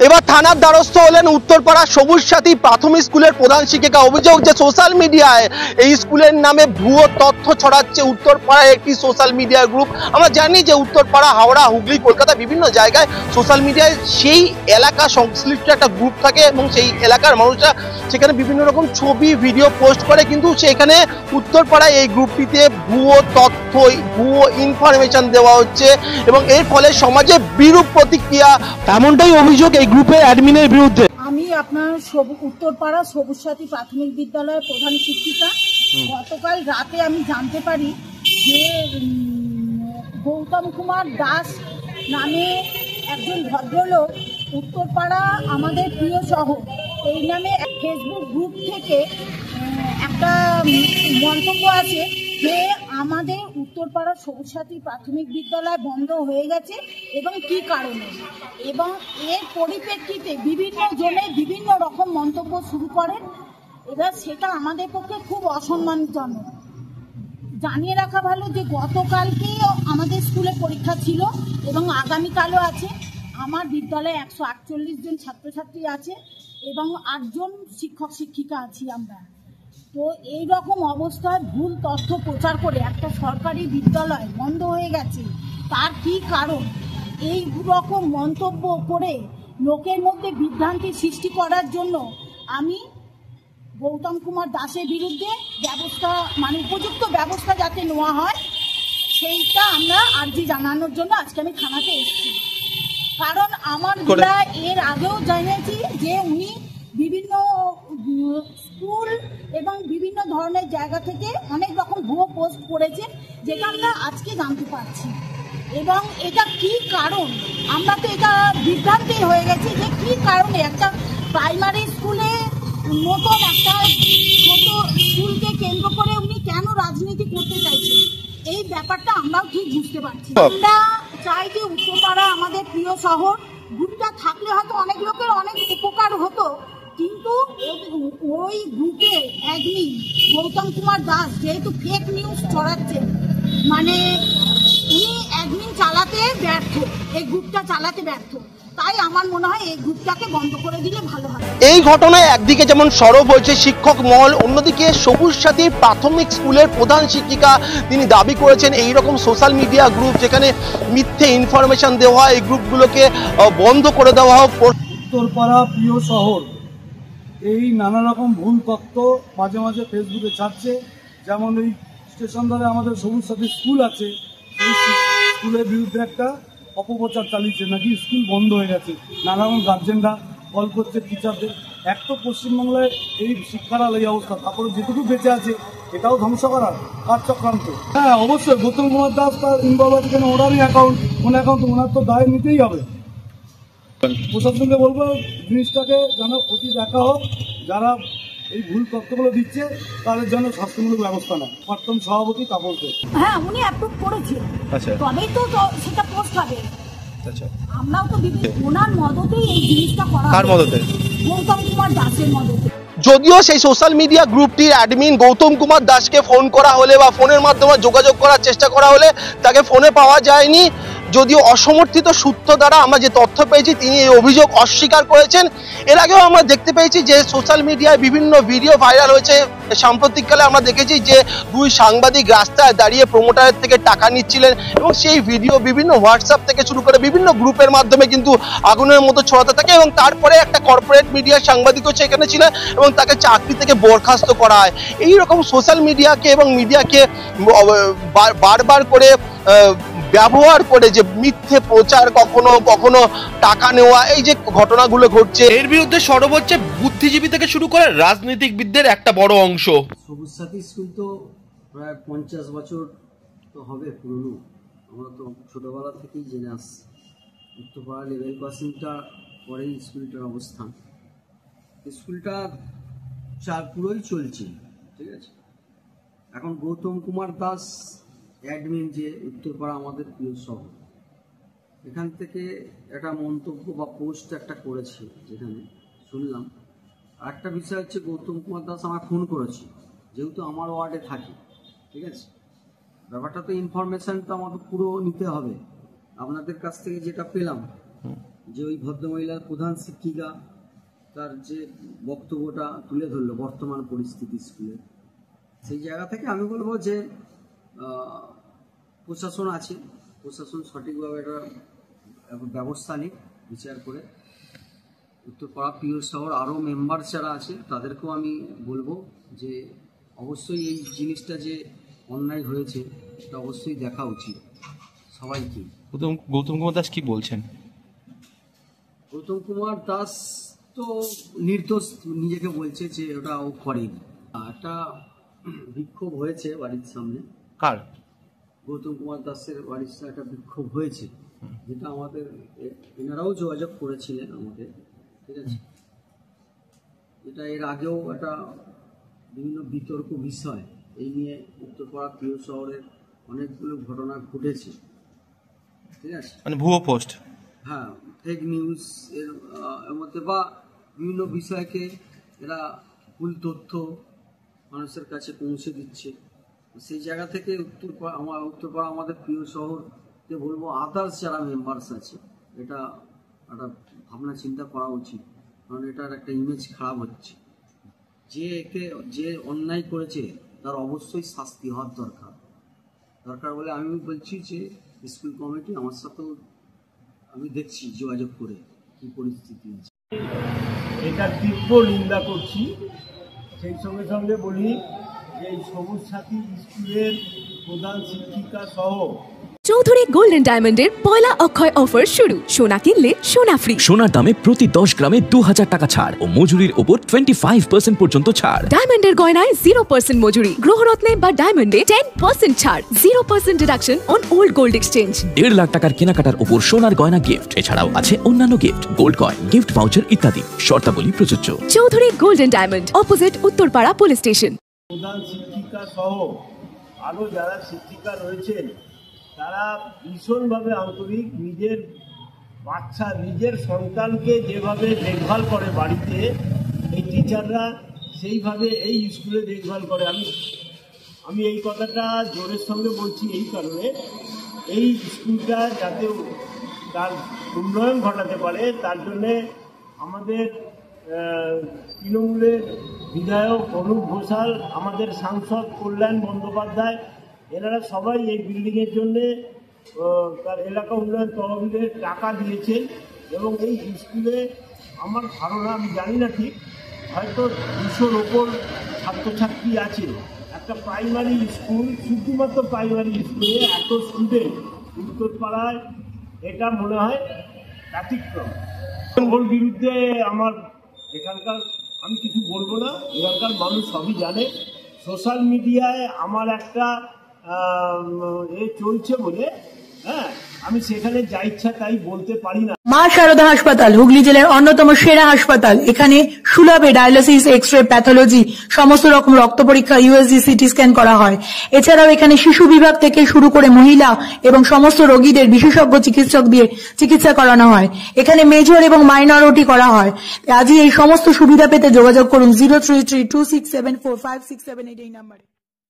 এবার থানার দ্বারস্থ হলেন উত্তরপাড়া সবুজ সাথী প্রাথমিক স্কুলের প্রধান শিক্ষিকা। অভিযোগ যে সোশ্যাল মিডিয়ায় এই স্কুলের নামে ভুয়ো তথ্য ছড়াচ্ছে উত্তরপাড়ায় একটি সোশ্যাল মিডিয়া গ্রুপ। আমরা জানি যে উত্তরপাড়া, হাওড়া, হুগলি, কলকাতা বিভিন্ন জায়গায় সোশ্যাল মিডিয়ায় সেই এলাকা সংশ্লিষ্ট একটা গ্রুপ থাকে এবং সেই এলাকার মানুষরা সেখানে বিভিন্ন রকম ছবি ভিডিও পোস্ট করে, কিন্তু সেখানে উত্তরপাড়ায় এই গ্রুপটিতে ভুয়ো তথ্য, ভুয়ো ইনফরমেশন দেওয়া হচ্ছে এবং এর ফলে সমাজে বিরূপ প্রতিক্রিয়া, এমনটাই অভিযোগ এই গ্রুপের অ্যাডমিনের বিরুদ্ধে। আমি আপনার উত্তরপাড়া সবুজ সাথী প্রাথমিক বিদ্যালয়ের প্রধান শিক্ষিকা। গতকাল রাতে আমি জানতে পারি যে গৌতম কুমার দাস নামে একজন ভদ্রলোক উত্তরপাড়া আমাদের প্রিয় শহর এই নামে ফেসবুক গ্রুপ থেকে একটা মন্তব্য আছে যে আমাদের উত্তরপাড়া সবুজ সাথী প্রাথমিক বিদ্যালয় বন্ধ হয়ে গেছে এবং কী কারণে, এবং এর পরিপ্রেক্ষিতে বিভিন্ন জনে বিভিন্ন রকম মন্তব্য শুরু করেন। এবার সেটা আমাদের পক্ষে খুব অসম্মানজনক। জানিয়ে রাখা ভালো যে গতকালকেই আমাদের স্কুলে পরীক্ষা ছিল এবং আগামীকালও আছে। আমার বিদ্যালয়ে 148 জন ছাত্রছাত্রী আছে এবং 8 জন শিক্ষক শিক্ষিকা আছি আমরা। তো এই রকম অবস্থায় ভুল তথ্য প্রচার করে একটা সরকারি বিদ্যালয় বন্ধ হয়ে গেছে, তার কি কারণ, এই রকম মন্তব্য করে লোকের মধ্যে বিভ্রান্তি সৃষ্টি করার জন্য আমি গৌতম কুমার দাসের বিরুদ্ধে ব্যবস্থা উপযুক্ত ব্যবস্থা যাতে নেওয়া হয় সেইটা আমরা আর্জি জানানোর জন্য আজকে আমি থানাতে এসেছি। কারণ আমার এর আগেও জানিয়েছি যে উনি বিভিন্ন স্কুল এবং বিভিন্ন ধরনের জায়গা থেকে অনেক রকম ভুয়ো পোস্ট করেছে, যেটা আমরা আজকে জানতে পারছি। এবং এটা কি কারণ, আমরা তো এটা বিভ্রান্তি হয়ে গেছি যে কি কারণে একটা প্রাইমারি স্কুলে নতুন একটা ছোট স্কুলকে কেন্দ্র করে উনি কেন রাজনীতি করতে চাইছেন, এই ব্যাপারটা আমরাও ঠিক বুঝতে পারছি। আমরা চাই যে উত্তরপাড়া আমাদের প্রিয় শহর, গ্রুপটা থাকলে হয়তো অনেক লোকের অনেক উপকার হতো, কিন্তু ওই গ্রুপে অ্যাডমিন গৌতম কুমার দাস যেহেতু ফেক নিউজ ছড়াচ্ছে, মানে উনি অ্যাডমিন চালাতে ব্যর্থ, এই গ্রুপটা চালাতে ব্যর্থ, তাই আমার মনে হয় এই গ্রুপটাকে বন্ধ করে দিলে ভালো হয়। এই ঘটনায় একদিকে যেমন সরব হয়েছে শিক্ষক মহল, অন্যদিকে সবুজ সাথী প্রাথমিক স্কুলের প্রধান শিক্ষিকা তিনি দাবি করেছেন এই রকম সোশ্যাল মিডিয়া গ্রুপ যেখানে মিথ্যে ইনফরমেশন দেওয়া হয়, এই গ্রুপগুলোকে বন্ধ করে দেওয়া হোক। উত্তরপাড়া প্রিয় শহর এই নানা রকম ভুল তথ্য মাঝে মাঝে ফেসবুকে ছাড়ছে। যেমন এই স্টেশন ধরে আমাদের সবুজ সাথী স্কুল আছে, সেই স্কুলের বিরুদ্ধে একটা অপপ্রচার চালিয়েছে, নাকি স্কুল বন্ধ হয়ে গেছে। নানা রকম গার্জেনরা কল করছে টিচারদের। এক তো পশ্চিমবাংলায় এই শিক্ষার এই অবস্থা, তারপরে যেটুকু বেঁচে আছে এটাও ধ্বংস করার কাজ চক্রান্ত। হ্যাঁ, অবশ্যই গৌতম কুমার দাস তার ইনভলভ আছে, কেন ওনারই অ্যাকাউন্ট, ওনার তো দায় নিতেই হবে। প্রশাসনকে বলবো জিনিসটাকে যেন অতি দেখা হোক, যারা এই ভুল তথ্যগুলো দিচ্ছে তাদের জন্য শাস্তিমূলক ব্যবস্থা নেয়। প্রাক্তন সভাপতি তাপস দে। হ্যাঁ, উনি অ্যাপ্রুভ করেছেন, তবেই তো সেটা পোস্ট হবে। আমরাও তো ওনার মদতেই এই জিনিসটা করা। কার মদতে? গৌতম কুমার দাসের মদতে। যদিও সেই সোশ্যাল মিডিয়া গ্রুপটির অ্যাডমিন গৌতম কুমার দাসকে ফোন করা হলে বা ফোনের মাধ্যমে যোগাযোগ করার চেষ্টা করা হলে তাকে ফোনে পাওয়া যায়নি। যদিও অসমর্থিত সূত্র দ্বারা আমরা যে তথ্য পেয়েছি তিনি এই অভিযোগ অস্বীকার করেছেন। এর আগেও আমরা দেখতে পেয়েছি যে সোশ্যাল মিডিয়ায় বিভিন্ন ভিডিও ভাইরাল হয়েছে। সাম্প্রতিককালে আমরা দেখেছি যে 2 সাংবাদিক রাস্তায় দাঁড়িয়ে প্রমোটারের থেকে টাকা নিচ্ছিলেন এবং সেই ভিডিও বিভিন্ন হোয়াটসঅ্যাপ থেকে শুরু করে বিভিন্ন গ্রুপের মাধ্যমে কিন্তু আগুনের মতো ছড়াতে থাকে এবং তারপরে একটা কর্পোরেট মিডিয়ার সাংবাদিকও সেখানে ছিলেন এবং তাকে চাকরি থেকে বরখাস্ত করা হয়। এইরকম সোশ্যাল মিডিয়াকে এবং মিডিয়াকে বারবার করে ব্যবহার করে যে মিথ্যে প্রচার, কখনো কখনো টাকা নেওয়া, এই যে ঘটনাগুলো ঘটছে, এর বিরুদ্ধে সরব হচ্ছে বুদ্ধিজীবী থেকে শুরু করে রাজনীতিকবিদদের একটা বড় অংশ। সবুজ সাথী স্কুল তো প্রায় 50 বছর তো হবে পুরনো, আমরা তো ছোটবেলা থেকেই জেনে আসছি। উত্তরপাড়া লেভেল ক্রসিংটা পরেই স্কুলটার অবস্থান। স্কুলটা পুরোই চলছে, ঠিক আছে। এখন গৌতম কুমার দাস অ্যাডমিন যে উত্তরপাড়া আমাদের প্রিয় শহর, এখান থেকে একটা মন্তব্য বা পোস্ট একটা করেছে, যেখানে শুনলাম। আরেকটা বিষয় হচ্ছে গৌতম কুমার দাস আমার ফোন করেছে, যেহেতু আমার ওয়ার্ডে থাকি, ঠিক আছে। ব্যাপারটা তো ইনফরমেশনটা আমাকে পুরো নিতে হবে। আপনাদের কাছ থেকে যেটা পেলাম যে ওই ভদ্রমহিলার প্রধান শিক্ষিকা তার যে বক্তব্যটা তুলে ধরলো বর্তমান পরিস্থিতি স্কুলে, সেই জায়গা থেকে আমি বলবো যে প্রশাসন আছে, প্রশাসন সঠিকভাবে এটা ব্যবস্থা নিক বিচার করে। উত্তরপাড়া পিও শহর আরও মেম্বার যারা আছে তাদেরকেও আমি বলবো যে অবশ্যই এই জিনিসটা যে অন্যায় হয়েছে সেটা অবশ্যই দেখা উচিত সবাইকে। গৌতম কুমার দাস কি বলছেন? গৌতম কুমার দাস তো নির্দোষ নিজেকে বলছে যে ওটা ও করেনি। একটা বিক্ষোভ হয়েছে বাড়ির সামনে। কার? গৌতম কুমার দাসের বাড়ির সামনে একটা বিক্ষোভ হয়েছে, যেটা আমাদের এনারাও যোগাযোগ করেছিলেন আমাদের, ঠিক আছে। এটা এর আগেও একটা বিভিন্ন বিতর্ক বিষয় এই নিয়ে উত্তরপাড়া প্রিয় শহরের অনেকগুলো ঘটনা ঘটেছে, ঠিক আছে। মানে ভুয়ো পোস্ট, হ্যাঁ, ফেক নিউজ এর মধ্যে বা বিভিন্ন বিষয়কে এরা ভুল তথ্য মানুষের কাছে পৌঁছে দিচ্ছে। সেই জায়গা থেকে উত্তরপাড়া আমাদের প্রিয় শহরকে বলবো আদার্স যারা মেম্বার্স আছে এটা একটা ভাবনা চিন্তা করা উচিত, কারণ এটার একটা ইমেজ খারাপ হচ্ছে। যে অন্যায় করেছে তার অবশ্যই শাস্তি হওয়ার দরকার বলে আমি বলছি যে স্কুল কমিটি আমার সাথেও আমি দেখছি যোগাযোগ করে কি পরিস্থিতি আছে। এটা তীব্র নিন্দা করছি। সেই সঙ্গে সঙ্গে বলি যে এই সবুজ সাথী স্কুলের প্রধান শিক্ষিকা সহ চৌধুরী গোল্ডেন ডায়মন্ডের পয়লা অক্ষয় অফার শুরু। সোনা কিনলে সোনা ফ্রি। সোনার দামে প্রতি 10 গ্রামে 2000 টাকা ছাড় ও মজুরির উপর 25% পর্যন্ত ছাড়। ডায়মন্ডের গয়নায় 0% মজুরি, গ্রহরত্নে বা ডায়মন্ডে 10% ছাড়, 0% deduction on old gold exchange. 1.5 lakh টাকার কেনাকাটার উপর সোনার গয়না গিফট। এছাড়াও আছে অন্যান্য gift, gold coin, gift voucher ইত্যাদি। শর্তাবলী প্রযোজ্য। Chowdhury golden diamond, opposite Uttarpara police station. প্রধান শিক্ষিকা সহ আরও যারা শিক্ষিকা রয়েছেন তারা ভীষণভাবে আন্তরিক। নিজের বাচ্চা, নিজের সন্তানকে যেভাবে দেখভাল করে বাড়িতে, এই টিচাররা সেইভাবে এই স্কুলে দেখভাল করে। আমি এই কথাটা জোরের সঙ্গে বলছি এই কারণে, এই স্কুলটা যাতে তার উন্নয়ন ঘটাতে পারে তার জন্যে আমাদের তৃণমূলের বিধায়ক অনুপ ঘোষাল, আমাদের সাংসদ কল্যাণ বন্দ্যোপাধ্যায়, এনারা সবাই এই বিল্ডিংয়ের জন্যে তার এলাকা উন্নয়ন তহবিলের টাকা দিয়েছেন। এবং এই স্কুলে আমার ধারণা, আমি জানি না ঠিক, হয়তো 200-র ওপর ছাত্রছাত্রী আছে। একটা প্রাইমারি স্কুল, শুধুমাত্র প্রাইমারি স্কুলে এত স্টুডেন্ট উত্তরপাড়ায়, এটা মনে হয় ব্যতিক্রম। ওর বিরুদ্ধে আমার এখানকার আমি কিছু বলবো না, এখানকার মানুষ সবই জানে। সোশ্যাল মিডিয়ায় আমার একটা চলছে বলে, হ্যাঁ, আমি সেখানে যা ইচ্ছা তাই বলতে পারি না। মা শারদা হাসপাতাল হুগলি জেলার অন্যতম সেরা হাসপাতাল। এখানে সুলভে ডায়ালিসিস, এক্স-রে, প্যাথোলজি, সমস্ত রকম রক্ত পরীক্ষা, ইউএসজি, সিটি স্ক্যান করা হয়। এছাড়াও এখানে শিশু বিভাগ থেকে শুরু করে মহিলা এবং সমস্ত রোগীদের বিশেষজ্ঞ চিকিৎসক দিয়ে চিকিৎসা করানো হয়। এখানে মেজর এবং মাইনর ওটি করা হয়। আজই এই সমস্ত সুবিধা পেতে যোগাযোগ করুন 03326745678 এই নাম্বারে।